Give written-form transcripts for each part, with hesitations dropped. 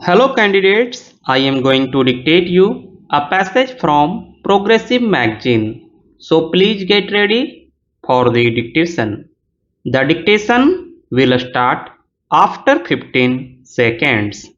Hello candidates, I am going to dictate you a passage from Progressive magazine. So please get ready for the dictation. The dictation will start after 15 seconds.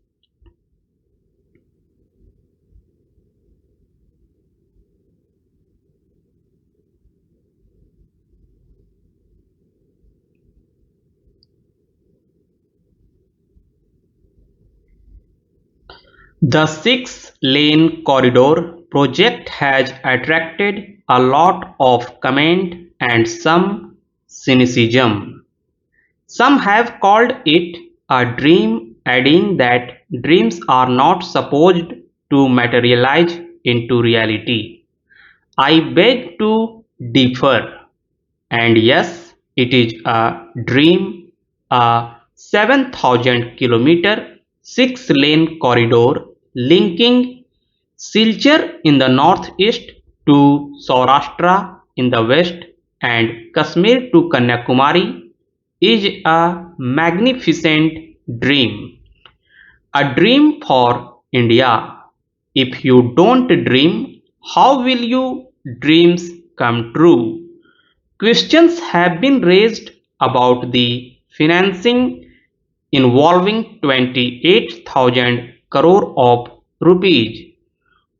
The 6-lane corridor project has attracted a lot of comment and some cynicism. Some have called it a dream, adding that dreams are not supposed to materialize into reality. I beg to differ, and yes, it is a dream, a 7,000-kilometer 6-lane corridor linking Silchar in the northeast to Saurashtra in the west and Kashmir to Kanyakumari is a magnificent dream. A dream for India. If you don't dream, how will your dreams come true? Questions have been raised about the financing involving 28,000 crore of rupees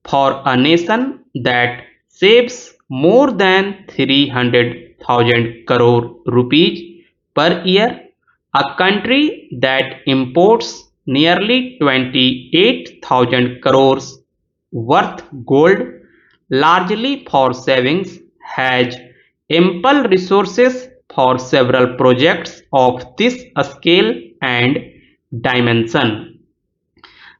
for a nation that saves more than 300,000 crore rupees per year, a country that imports nearly 28,000 crores worth gold largely for savings has ample resources for several projects of this scale and dimension.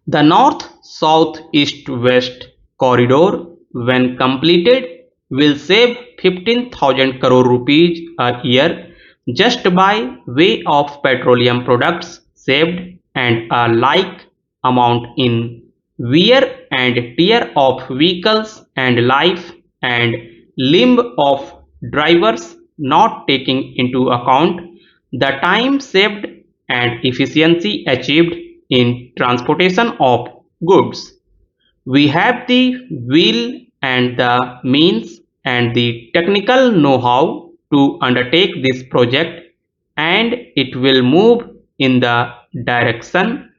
The north-south east-west corridor, when completed, will save 15,000 crore rupees a year just by way of petroleum products saved and a like amount in wear and tear of vehicles and life and limb of drivers, not taking into account the time saved and efficiency achieved in transportation of goods. We have the will and the means and the technical know-how to undertake this project, and it will move in the direction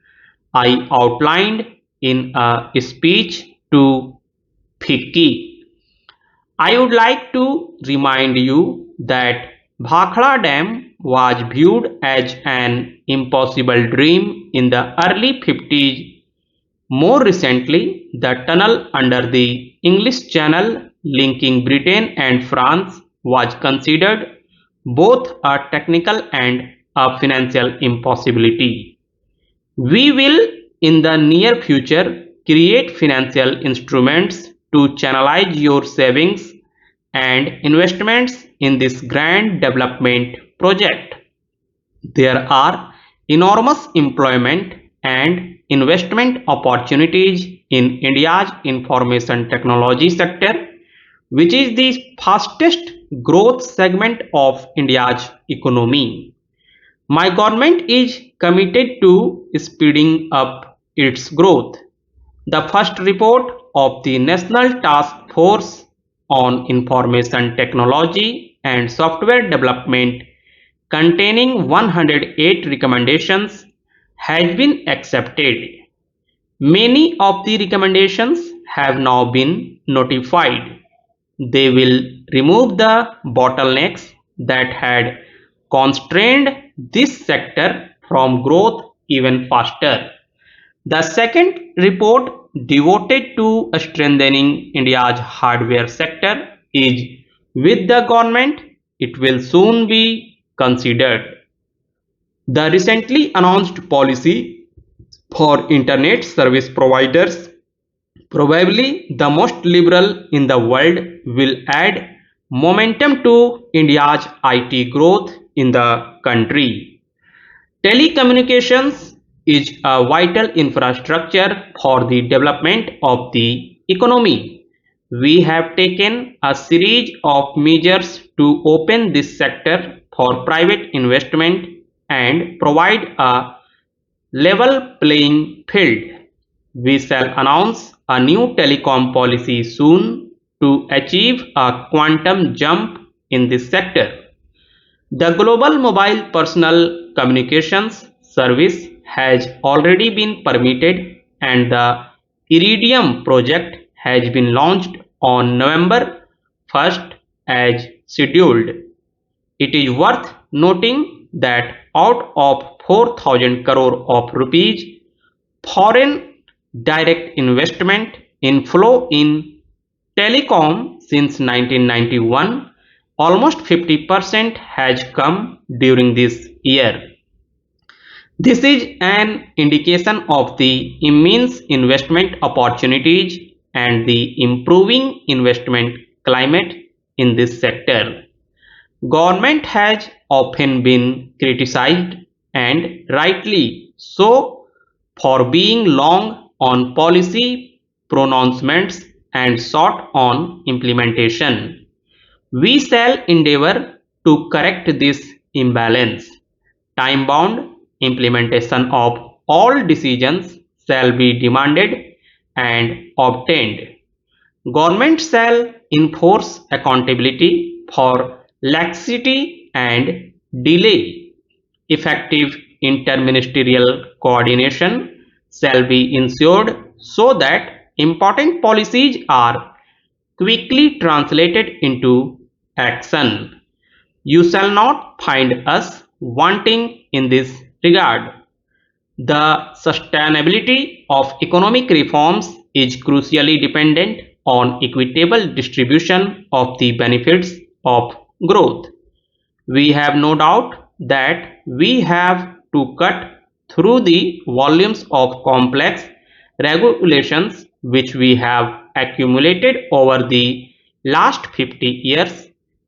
I outlined in a speech to FICCI. I would like to remind you that Bhakhara Dam was viewed as an impossible dream in the early 50s. More recently, the tunnel under the English Channel linking Britain and France was considered both a technical and a financial impossibility. We will, in the near future, create financial instruments to channelize your savings and investments in this grand development project. There are enormous employment and investment opportunities in India's information technology sector, which is the fastest growth segment of India's economy. My government is committed to speeding up its growth. The first report of the National Task Force on Information Technology and Software Development, containing 108 recommendations, has been accepted. Many of the recommendations have now been notified. They will remove the bottlenecks that had constrained this sector from growth even faster. The second report, devoted to strengthening India's hardware sector, is with the government. It will soon be considered. The recently announced policy for internet service providers, probably the most liberal in the world, will add momentum to India's IT growth in the country. Telecommunications is a vital infrastructure for the development of the economy. We have taken a series of measures to open this sector for private investment and provide a level playing field. We shall announce a new telecom policy soon to achieve a quantum jump in this sector. The global mobile personal communications service has already been permitted and the Iridium project has been launched on November 1st as scheduled. It is worth noting that out of 4,000 crore of rupees foreign direct investment inflow in telecom since 1991, almost 50% has come during this year. This is an indication of the immense investment opportunities and the improving investment climate in this sector. Government has often been criticized, and rightly so, for being long on policy pronouncements and short on implementation. We shall endeavour to correct this imbalance. Time-bound implementation of all decisions shall be demanded and obtained. Government shall enforce accountability for laxity and delay. Effective interministerial coordination shall be ensured so that important policies are quickly translated into action. You shall not find us wanting in this regard. The sustainability of economic reforms is crucially dependent on equitable distribution of the benefits of growth. We have no doubt that we have to cut through the volumes of complex regulations which we have accumulated over the last 50 years,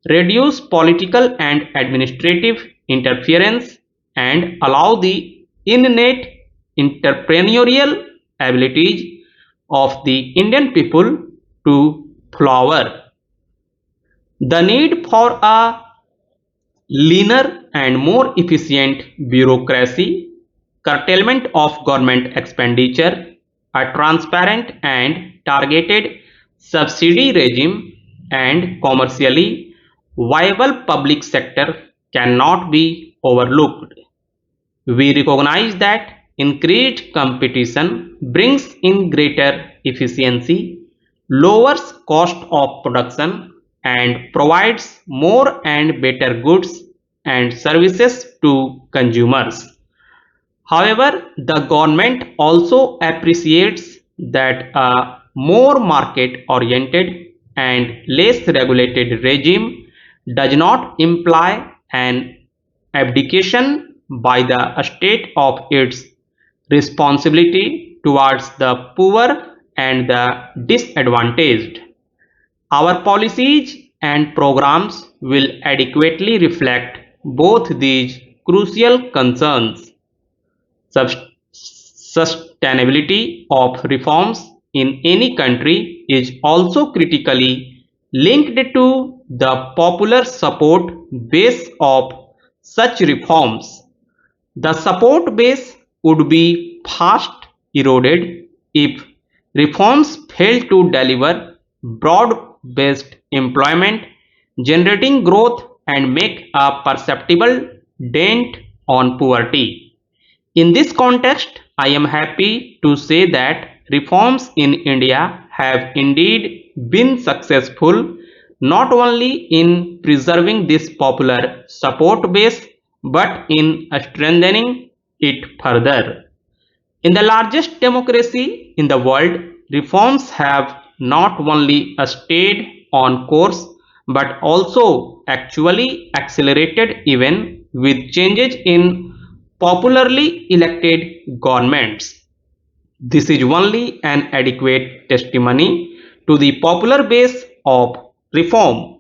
reduce political and administrative interference, and allow the innate entrepreneurial abilities of the Indian people to flower. The need for a leaner and more efficient bureaucracy, curtailment of government expenditure, a transparent and targeted subsidy regime, and commercially viable public sector cannot be overlooked. We recognize that increased competition brings in greater efficiency, lowers cost of production, and provides more and better goods and services to consumers. However, the government also appreciates that a more market-oriented and less regulated regime does not imply an abdication by the state of its responsibility towards the poor and the disadvantaged. Our policies and programs will adequately reflect both these crucial concerns. Sustainability of reforms in any country is also critically linked to the popular support base of such reforms. The support base would be fast eroded if reforms fail to deliver broad-based employment, generating growth and make a perceptible dent on poverty. In this context, I am happy to say that reforms in India have indeed been successful not only in preserving this popular support base but in strengthening it further. In the largest democracy in the world, reforms have not only stayed on course but also actually accelerated even with changes in popularly elected governments. This is only an adequate testimony to the popular base of reform.